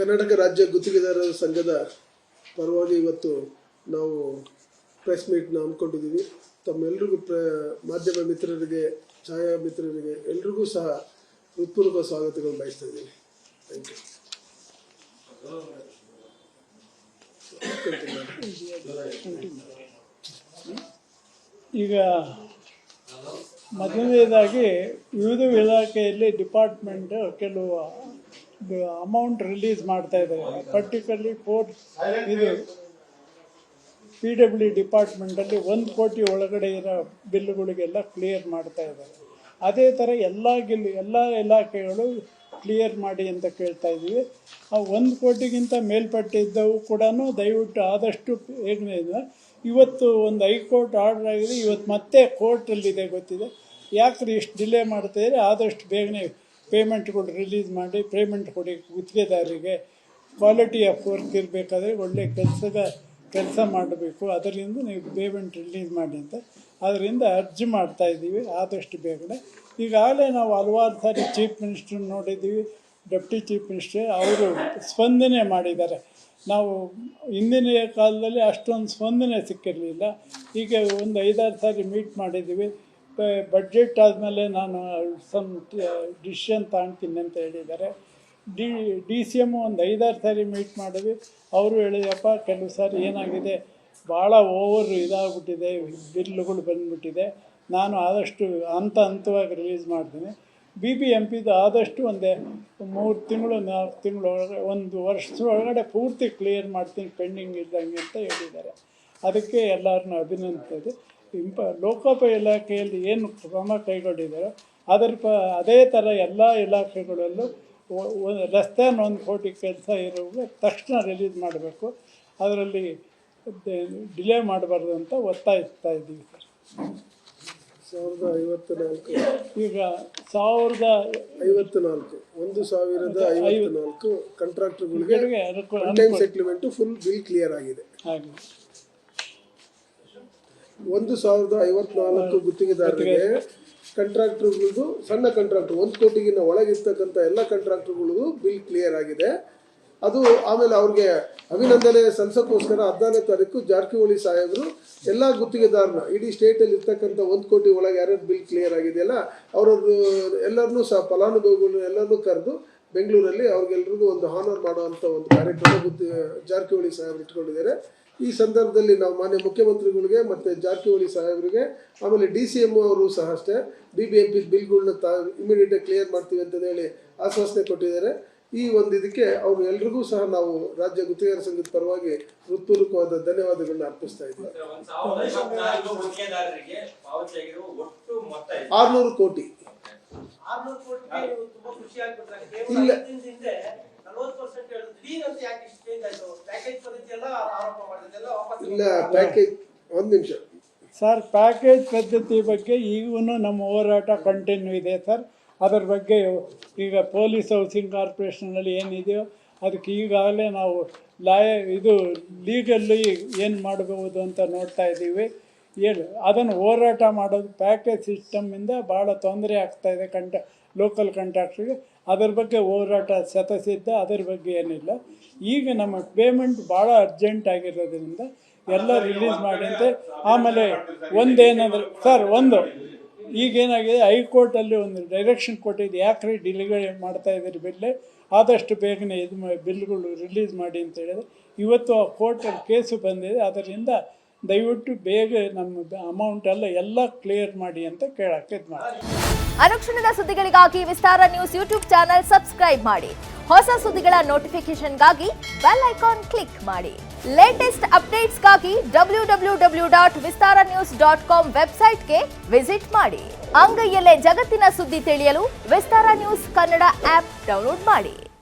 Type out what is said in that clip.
ಕರ್ನಾಟಕ ರಾಜ್ಯ ಗುತ್ತಿಗೆದಾರರ ಸಂಘದ ಪರವಾಗಿ ಇವತ್ತು ನಾವು ಪ್ರೆಸ್ ಮೀಟ್ನ ಹಮ್ಮಿಕೊಂಡಿದ್ದೀವಿ. ತಮ್ಮೆಲ್ಲರಿಗೂ ಮಾಧ್ಯಮ ಮಿತ್ರರಿಗೆ, ಛಾಯಾ ಮಿತ್ರರಿಗೆ ಎಲ್ರಿಗೂ ಸಹ ಹೃತ್ಪೂರ್ವಕ ಸ್ವಾಗತಗಳು ಬಯಸ್ತಾ ಇದ್ದೀನಿ. Thank you. ಈಗ ಮೊದಲನೇದಾಗಿ ವಿವಿಧ ಇಲಾಖೆಯಲ್ಲಿ ಡಿಪಾರ್ಟ್ಮೆಂಟ್ ಕೆಲವು ಅಮೌಂಟ್ ರಿಲೀಸ್ ಮಾಡ್ತಾ ಇದ್ದಾರೆ. ಪರ್ಟಿಕ್ಯುಲರ್ಲಿ ಇದು PW ಡಿಪಾರ್ಟ್ಮೆಂಟಲ್ಲಿ 1 ಕೋಟಿ ಒಳಗಡೆ ಇರೋ ಬಿಲ್ಗಳಿಗೆಲ್ಲ ಕ್ಲಿಯರ್ ಮಾಡ್ತಾ ಇದ್ದಾರೆ. ಅದೇ ಥರ ಎಲ್ಲ ಇಲಾಖೆಗಳು ಕ್ಲಿಯರ್ ಮಾಡಿ ಅಂತ ಕೇಳ್ತಾ ಇದ್ದೀವಿ. ಆ 1 ಕೋಟಿಗಿಂತ ಮೇಲ್ಪಟ್ಟಿದ್ದವು ಕೂಡ ದಯವಿಟ್ಟು ಆದಷ್ಟು ಬೇಗನೆ. ಇವತ್ತು ಒಂದು ಹೈಕೋರ್ಟ್ ಆರ್ಡರ್ ಆಗಿದೆ, ಇವತ್ತು ಮತ್ತೆ ಕೋರ್ಟಲ್ಲಿದೆ ಗೊತ್ತಿದೆ. ಯಾಕ್ರಿ ಇಷ್ಟು ಡಿಲೇ ಮಾಡ್ತಾಯಿದ್ರೆ ಆದಷ್ಟು ಬೇಗನೆ ಪೇಮೆಂಟ್ಗಳು ರಿಲೀಸ್ ಮಾಡಿ ಪೇಮೆಂಟ್ ಕೊಡಿ. ಗುತ್ತಿಗೆದಾರರಿಗೆ ಕ್ವಾಲಿಟಿ ಆಫ್ ವರ್ಕ್ ಇರಬೇಕಾದ್ರೆ ಒಳ್ಳೆ ಕೆಲಸ ಮಾಡಬೇಕು, ಅದರಿಂದ ನೀವು ಪೇಮೆಂಟ್ ರಿಲೀಸ್ ಮಾಡಿ ಅಂತ ಅದರಿಂದ ಅರ್ಜಿ ಮಾಡ್ತಾಯಿದ್ದೀವಿ ಆದಷ್ಟು ಬೇಗನೆ. ಈಗಾಗಲೇ ನಾವು ಹಲವಾರು ಸಾರಿ ಚೀಫ್ ಮಿನಿಸ್ಟ್ರ್ ನೋಡಿದ್ದೀವಿ, ಡೆಪ್ಟಿ ಚೀಫ್ ಮಿನಿಸ್ಟ್ರ್ ಅವರು ಸ್ಪಂದನೆ ಮಾಡಿದ್ದಾರೆ. ನಾವು ಹಿಂದಿನ ಕಾಲದಲ್ಲಿ ಅಷ್ಟೊಂದು ಸ್ಪಂದನೆ ಸಿಕ್ಕಿರಲಿಲ್ಲ. ಈಗ ಒಂದು 5-6 ಸಾರಿ ಮೀಟ್ ಮಾಡಿದ್ದೀವಿ. ಬಡ್ಜೆಟ್ ಆದಮೇಲೆ ನಾನು ಡಿಸಿಷನ್ ತಗೊಳ್ತೀನಿ ಅಂತ ಹೇಳಿದ್ದಾರೆ. DCM ಒಂದು 5-6 ಸಾರಿ ಮೀಟ್ ಮಾಡಿದ್ವಿ. ಅವರು ಹೇಳಿದಪ್ಪ ಕೆಲವು ಸಾರಿ ಏನಾಗಿದೆ, ಭಾಳ ಓವರ್ ಇದಾಗ್ಬಿಟ್ಟಿದೆ, ಬಿಲ್ಗಳು ಬಂದುಬಿಟ್ಟಿದೆ, ನಾನು ಆದಷ್ಟು ಹಂತವಾಗಿ ರಿಲೀಸ್ ಮಾಡ್ತೀನಿ. BBMPದು ಆದಷ್ಟು ಒಂದು 3 ತಿಂಗಳು 4 ತಿಂಗಳೊಳಗೆ 1 ವರ್ಷದೊಳಗಡೆ ಪೂರ್ತಿ ಕ್ಲಿಯರ್ ಮಾಡ್ತೀನಿ ಪೆಂಡಿಂಗ್ ಇದ್ದಂಗೆ ಅಂತ ಹೇಳಿದ್ದಾರೆ. ಅದಕ್ಕೆ ಎಲ್ಲರನ್ನೂ ಅಭಿನಂದಿಸಿದೆ. ಲೋಕೋಪಯೋಗಿ ಇಲಾಖೆಯಲ್ಲಿ ಏನು ಕ್ರಮ ಕೈಗೊಂಡಿದ್ದಾರೋ ಅದೇ ಥರ ಎಲ್ಲ ಇಲಾಖೆಗಳಲ್ಲೂ ಲೆಸ್ ದ್ಯಾನ್ 1 ಕೋಟಿ ಕೆಲಸ ಇರೋವಾಗ ತಕ್ಷಣ ರಿಲೀಸ್ ಮಾಡಬೇಕು. ಅದರಲ್ಲಿ ಡಿಲೇ ಮಾಡಬಾರ್ದು ಅಂತ ಒತ್ತಾಯಿಸ್ತಾ ಇದ್ದೀವಿ ಸರ್. 1054 ಈಗ 1054 ಕಾಂಟ್ರಾಕ್ಟರ್ಗಳಿಗೆ ಸೆಟ್ಲ್ಮೆಂಟ್ ಫುಲ್ ಬಿಲ್ ಕ್ಲಿಯರ್ ಆಗಿದೆ. 1054 ಗುತ್ತಿಗೆದಾರರಿಗೆ ಕಾಂಟ್ರಾಕ್ಟರ್ಗಳದು ಸಣ್ಣ ಕಾಂಟ್ರಾಕ್ಟರ್ 1 ಕೋಟಿಗಿನ್ನ ಒಳಗಿರ್ತಕ್ಕಂಥ ಎಲ್ಲ ಕಾಂಟ್ರಾಕ್ಟರ್ಗಳಿಗೂ ಬಿಲ್ ಕ್ಲಿಯರ್ ಆಗಿದೆ. ಅದು ಆಮೇಲೆ ಅವ್ರಿಗೆ ಅಭಿನಂದನೆ ಸಲ್ಲಿಸೋಕ್ಕೋಸ್ಕರ 14ನೇ ತಾರೀಕು ಜಾರಕಿಹೊಳಿ ಸಾಹೇಬರು ಎಲ್ಲ ಗುತ್ತಿಗೆದಾರನ ಇಡೀ ಸ್ಟೇಟಲ್ಲಿ ಇರ್ತಕ್ಕಂಥ 1 ಕೋಟಿ ಒಳಗೆ ಯಾರ್ಯಾರು ಬಿಲ್ ಕ್ಲಿಯರ್ ಆಗಿದೆಯಲ್ಲ ಅವರದ್ದು ಎಲ್ಲರನ್ನೂ ಸಹ ಫಲಾನುಭವಿಗಳು ಎಲ್ಲರನ್ನೂ ಕರೆದು ಬೆಂಗಳೂರಲ್ಲಿ ಅವ್ರಿಗೆಲ್ರಿಗೂ ಒಂದು ಹಾನರ್ ಮಾಡುವಂಥ ಒಂದು ಕಾರ್ಯಕ್ರಮ ಜಾರಕಿಹೊಳಿ ಸಾಹೇಬರು ಇಟ್ಕೊಂಡಿದ್ದಾರೆ. ಈ ಸಂದರ್ಭದಲ್ಲಿ ನಾವು ಮಾನ್ಯ ಮುಖ್ಯಮಂತ್ರಿಗಳಿಗೆ ಮತ್ತು ಜಾರಕಿಹೊಳಿ ಸಾಹೇಬರಿಗೆ ಆಮೇಲೆ DCM ಅವರು ಸಹ ಅಷ್ಟೇ BBMP ಬಿಲ್ಗಳನ್ನ ಇಮಿಡಿಯೇಟಾಗಿ ಕ್ಲಿಯರ್ ಮಾಡ್ತೀವಿ ಅಂತ ಹೇಳಿ ಆಶ್ವಾಸನೆ ಕೊಟ್ಟಿದ್ದಾರೆ. ಈ ಒಂದು ಇದಕ್ಕೆ ಅವರು ಎಲ್ರಿಗೂ ಸಹ ನಾವು ರಾಜ್ಯ ಗುತ್ತಿಗೆದಾರ ಸಂಘದ ಪರವಾಗಿ ಹೃತ್ಪೂರ್ವಕವಾದ ಧನ್ಯವಾದಗಳನ್ನ ಅರ್ಪಿಸ್ತಾ ಇದ್ದೀವಿ. 600 ಕೋಟಿ ಇಲ್ಲ ಇಲ್ಲ ಪ್ಯಾಕೇಜ್. ಒಂದು ನಿಮಿಷ ಸರ್, ಪ್ಯಾಕೇಜ್ ಪದ್ಧತಿ ಬಗ್ಗೆ ಈಗೂ ನಮ್ಮ ಹೋರಾಟ ಕಂಟಿನ್ಯೂ ಇದೆ ಸರ್. ಅದರ ಬಗ್ಗೆ ಈಗ ಪೊಲೀಸ್ ಹೌಸಿಂಗ್ ಕಾರ್ಪೊರೇಷನಲ್ಲಿ ಏನಿದೆಯೋ ಅದಕ್ಕೆ ಈಗಾಗಲೇ ನಾವು ಲೀಗಲ್ಲಿ ಏನು ಮಾಡಬಹುದು ಅಂತ ನೋಡ್ತಾ ಇದ್ದೀವಿ. ಅದನ್ನು ಹೋರಾಟ ಮಾಡೋದು ಪ್ಯಾಕೇಜ್ ಸಿಸ್ಟಮಿಂದ ಭಾಳ ತೊಂದರೆ ಆಗ್ತಾಯಿದೆ ಲೋಕಲ್ ಕಾಂಟ್ರಾಕ್ಟ್ರಿಗೆ. ಅದರ ಬಗ್ಗೆ ಹೋರಾಟ ಸತಸಿದ್ಧ, ಅದರ ಬಗ್ಗೆ ಏನಿಲ್ಲ. ಈಗ ನಮ್ಮ ಪೇಮೆಂಟ್ ಭಾಳ ಅರ್ಜೆಂಟ್ ಆಗಿರೋದ್ರಿಂದ ಎಲ್ಲ ರಿಲೀಸ್ ಮಾಡಿ ಅಂತ. ಆಮೇಲೆ ಒಂದೇನಂದ್ರೆ ಸರ್, ಈಗೇನಾಗಿದೆ, ಹೈಕೋರ್ಟಲ್ಲಿ ಒಂದು ಡೈರೆಕ್ಷನ್ ಕೊಟ್ಟಿದ್ದು, ಯಾಕ್ರಿ ಡಿಲೇ ಮಾಡ್ತಾ ಇದ್ದೀರಿ ಬಿಲ್ಲೆ, ಆದಷ್ಟು ಬೇಗನೆ ಬಿಲ್ಗಳು ರಿಲೀಸ್ ಮಾಡಿ ಅಂತ ಹೇಳಿದ್ರೆ ಇವತ್ತು ಆ ಕೋರ್ಟಲ್ಲಿ ಕೇಸು ಬಂದಿದೆ. ಅದರಿಂದ ದಯವಿಟ್ಟು ಬೇಗ ನಮ್ಮ ಅಮೌಂಟ್ ಎಲ್ಲ ಕ್ಲಿಯರ್ ಮಾಡಿ ಅಂತ ಕೇಳಕ್ಕೆ ಇದು ಮಾಡಿ. ಅನುಕ್ಷಣದ ಸುದ್ದಿಗಳಿಗಾಗಿ ವಿಸ್ತಾರ ನ್ಯೂಸ್ ಯೂಟ್ಯೂಬ್ ಚಾನೆಲ್ ಸಬ್ಸ್ಕ್ರೈಬ್ ಮಾಡಿ. ಹೊಸ ಸುದ್ದಿಗಳ ನೋಟಿಫಿಕೇಶನ್ಗಾಗಿ ಬೆಲ್ ಐಕಾನ್ ಕ್ಲಿಕ್ ಮಾಡಿ. ಲೇಟೆಸ್ಟ್ ಅಪ್ಡೇಟ್ಸ್ಗಾಗಿ www.vistaranews.com ವೆಬ್ಸೈಟ್ಗೆ ವಿಸಿಟ್ ಮಾಡಿ. ಅಂಗೈಯಲ್ಲೇ ಜಗತ್ತಿನ ಸುದ್ದಿ ತಿಳಿಯಲು ವಿಸ್ತಾರ ನ್ಯೂಸ್ ಕನ್ನಡ ಆಪ್ ಡೌನ್ಲೋಡ್ ಮಾಡಿ.